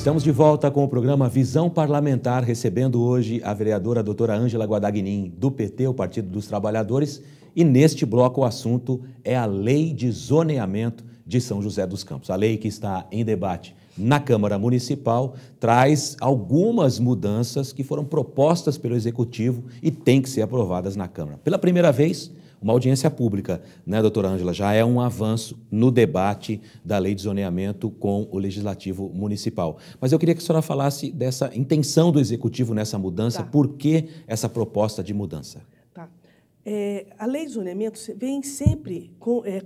Estamos de volta com o programa Visão Parlamentar, recebendo hoje a vereadora doutora Ângela Guadagnin, do PT, o Partido dos Trabalhadores, e neste bloco o assunto é a Lei de Zoneamento de São José dos Campos. A lei que está em debate na Câmara Municipal traz algumas mudanças que foram propostas pelo Executivo e têm que ser aprovadas na Câmara. Pela primeira vez, uma audiência pública, né, doutora Ângela, já é um avanço no debate da lei de zoneamento com o Legislativo Municipal. Mas eu queria que a senhora falasse dessa intenção do Executivo nessa mudança, por que essa proposta de mudança? Tá. A lei de zoneamento vem sempre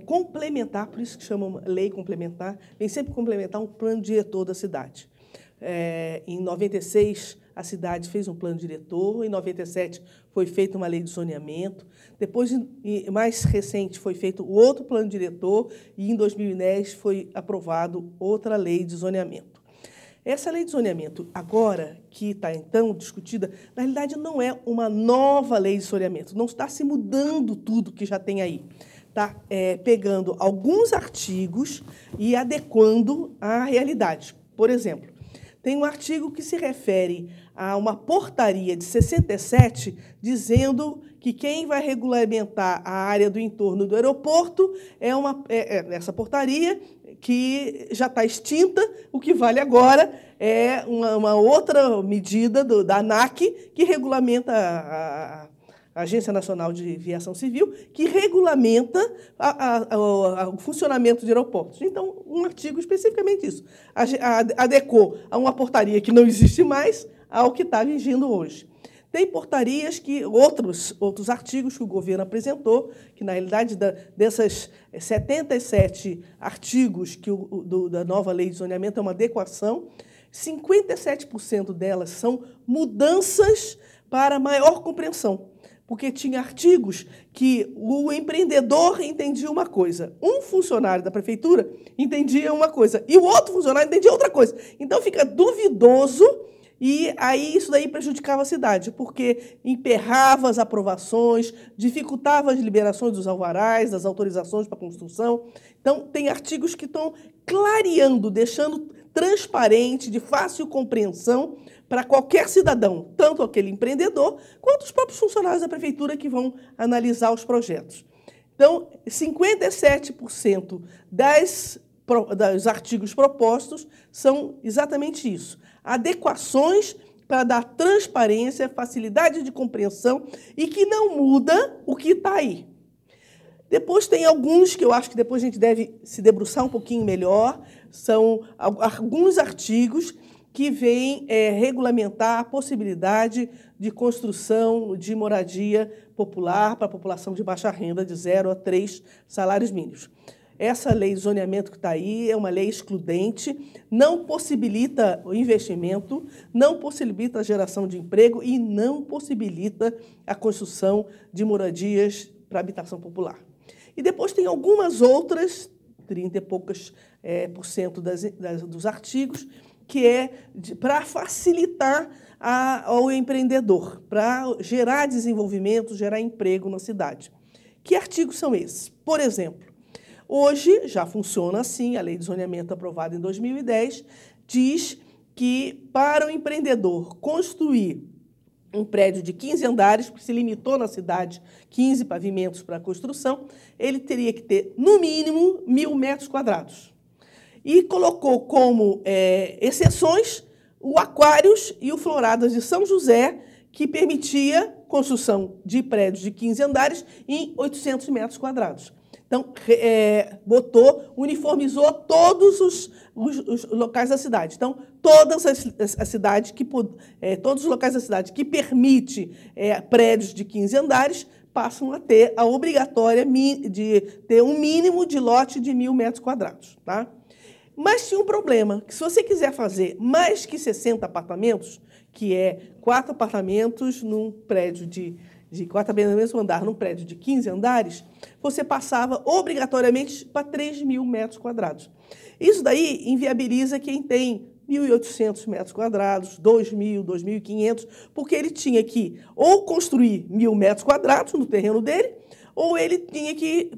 complementar, por isso que chamam lei complementar, vem sempre complementar um plano diretor da cidade. Em 96, a cidade fez um plano diretor, em 97 foi feita uma lei de zoneamento, depois, mais recente, foi feito outro plano diretor e, em 2010, foi aprovado outra lei de zoneamento. Essa lei de zoneamento, agora, que está, então, discutida, na realidade, não é uma nova lei de zoneamento, não está se mudando tudo que já tem aí. Está pegando alguns artigos e adequando à realidade. Por exemplo, tem um artigo que se refere a uma portaria de 67, dizendo que quem vai regulamentar a área do entorno do aeroporto é essa portaria, que já está extinta. O que vale agora é uma outra medida da ANAC, que regulamenta a Agência Nacional de Aviação Civil, que regulamenta o funcionamento de aeroportos. Então, um artigo especificamente isso. Adequou a uma portaria que não existe mais ao que está vigindo hoje. Tem portarias que outros artigos que o governo apresentou, que, na realidade, dessas 77 artigos da nova lei de zoneamento é uma adequação, 57% delas são mudanças para maior compreensão. Porque tinha artigos que o empreendedor entendia uma coisa, um funcionário da prefeitura entendia uma coisa e o outro funcionário entendia outra coisa. Então, fica duvidoso e aí isso daí prejudicava a cidade, porque emperrava as aprovações, dificultava as liberações dos alvarás, das autorizações para construção. Então, tem artigos que estão clareando, deixando transparente, de fácil compreensão, para qualquer cidadão, tanto aquele empreendedor, quanto os próprios funcionários da prefeitura que vão analisar os projetos. Então, 57% dos artigos propostos são exatamente isso. Adequações para dar transparência, facilidade de compreensão e que não muda o que está aí. Depois tem alguns que eu acho que depois a gente deve se debruçar um pouquinho melhor, são alguns artigos que vêm regulamentar a possibilidade de construção de moradia popular para a população de baixa renda, de 0 a 3 salários mínimos. Essa lei de zoneamento que está aí é uma lei excludente, não possibilita o investimento, não possibilita a geração de emprego e não possibilita a construção de moradias para habitação popular. E depois tem algumas outras, 30 e poucos % dos artigos, que é para facilitar ao empreendedor, para gerar desenvolvimento, gerar emprego na cidade. Que artigos são esses? Por exemplo, hoje já funciona assim, a lei de zoneamento aprovada em 2010 diz que para o empreendedor construir um prédio de 15 andares, porque se limitou na cidade 15 pavimentos para a construção, ele teria que ter, no mínimo, 1.000 metros quadrados. E colocou como exceções o Aquários e o Floradas de São José, que permitia construção de prédios de 15 andares em 800 metros quadrados. Então, uniformizou todos os locais da cidade. Então, todos os locais da cidade que permite prédios de 15 andares passam a ter a obrigatória de ter um mínimo de lote de 1.000 metros quadrados. Tá? Mas tinha um problema, que se você quiser fazer mais que 60 apartamentos, que é 4 apartamentos num prédio de 4 apartamentos no andar, num prédio de 15 andares, você passava obrigatoriamente para 3.000 metros quadrados. Isso daí inviabiliza quem tem 1.800 metros quadrados, 2.000, 2.500, porque ele tinha que ou construir 1.000 metros quadrados no terreno dele, ou ele tinha que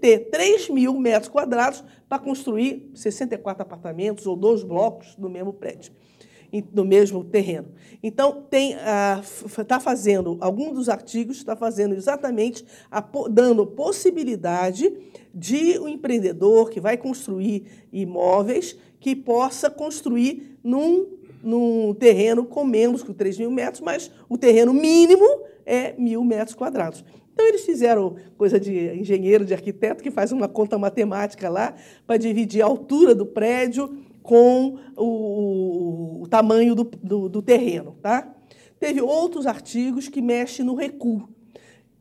ter 3.000 metros quadrados para construir 64 apartamentos ou 2 blocos no mesmo prédio, no mesmo terreno. Então, está fazendo, algum dos artigos está fazendo exatamente, dando possibilidade de um empreendedor que vai construir imóveis que possa construir num terreno com menos que 3.000 metros, mas o terreno mínimo é 1.000 metros quadrados. Então, eles fizeram coisa de engenheiro, de arquiteto, que faz uma conta matemática lá para dividir a altura do prédio com o tamanho do terreno. Tá? Teve outros artigos que mexem no recuo.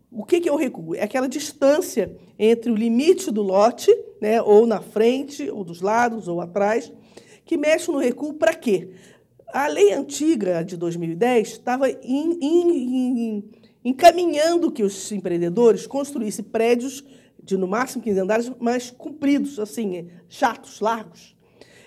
O que é o recuo? É aquela distância entre o limite do lote, né, ou na frente, ou dos lados, ou atrás, que mexe no recuo para quê? A lei antiga de 2010 estava encaminhando que os empreendedores construíssem prédios de, no máximo, 15 andares, mas compridos, assim, chatos, largos.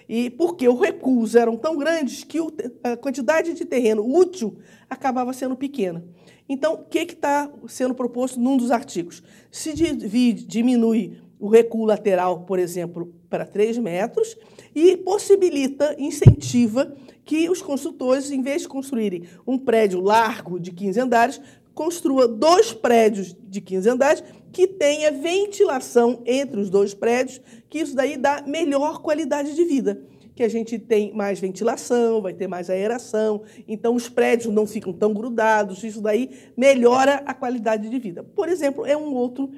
E porque os recuos eram tão grandes que a quantidade de terreno útil acabava sendo pequena. Então, o que está sendo proposto num dos artigos? Se diminui o recuo lateral, por exemplo, para 3 metros e possibilita, incentiva que os construtores, em vez de construírem um prédio largo de 15 andares, construa 2 prédios de 15 andares que tenha ventilação entre os 2 prédios, que isso daí dá melhor qualidade de vida, que a gente tem mais ventilação, vai ter mais aeração, então os prédios não ficam tão grudados, isso daí melhora a qualidade de vida. Por exemplo, é um outro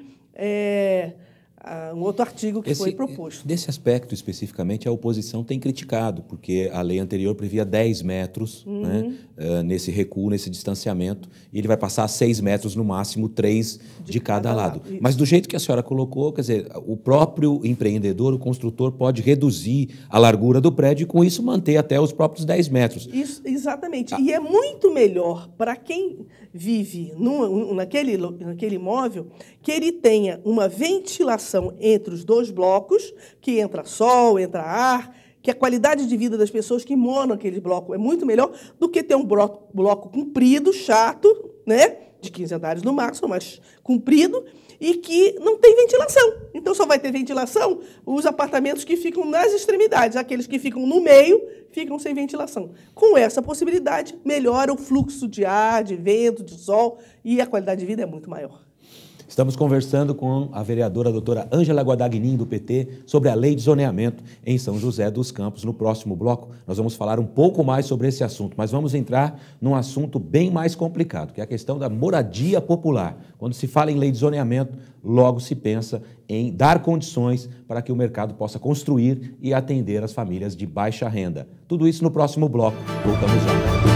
artigo que foi proposto. Desse aspecto, especificamente, a oposição tem criticado, porque a lei anterior previa 10 metros né, nesse recuo, nesse distanciamento, e ele vai passar a 6 metros no máximo, 3 de cada lado. Mas do jeito que a senhora colocou, quer dizer, o próprio empreendedor, o construtor, pode reduzir a largura do prédio e, com isso, manter até os próprios 10 metros. Isso, exatamente. E é muito melhor para quem vive naquele imóvel que ele tenha uma ventilação entre os 2 blocos, que entra sol, entra ar, que a qualidade de vida das pessoas que moram naquele bloco é muito melhor do que ter um bloco comprido, chato, né, de 15 andares no máximo, mas comprido, e que não tem ventilação. Então, só vai ter ventilação os apartamentos que ficam nas extremidades, aqueles que ficam no meio ficam sem ventilação. Com essa possibilidade, melhora o fluxo de ar, de vento, de sol, e a qualidade de vida é muito maior. Estamos conversando com a vereadora doutora Ângela Guadagnin, do PT, sobre a lei de zoneamento em São José dos Campos. No próximo bloco, nós vamos falar um pouco mais sobre esse assunto, mas vamos entrar num assunto bem mais complicado, que é a questão da moradia popular. Quando se fala em lei de zoneamento, logo se pensa em dar condições para que o mercado possa construir e atender as famílias de baixa renda. Tudo isso no próximo bloco. Voltamos já.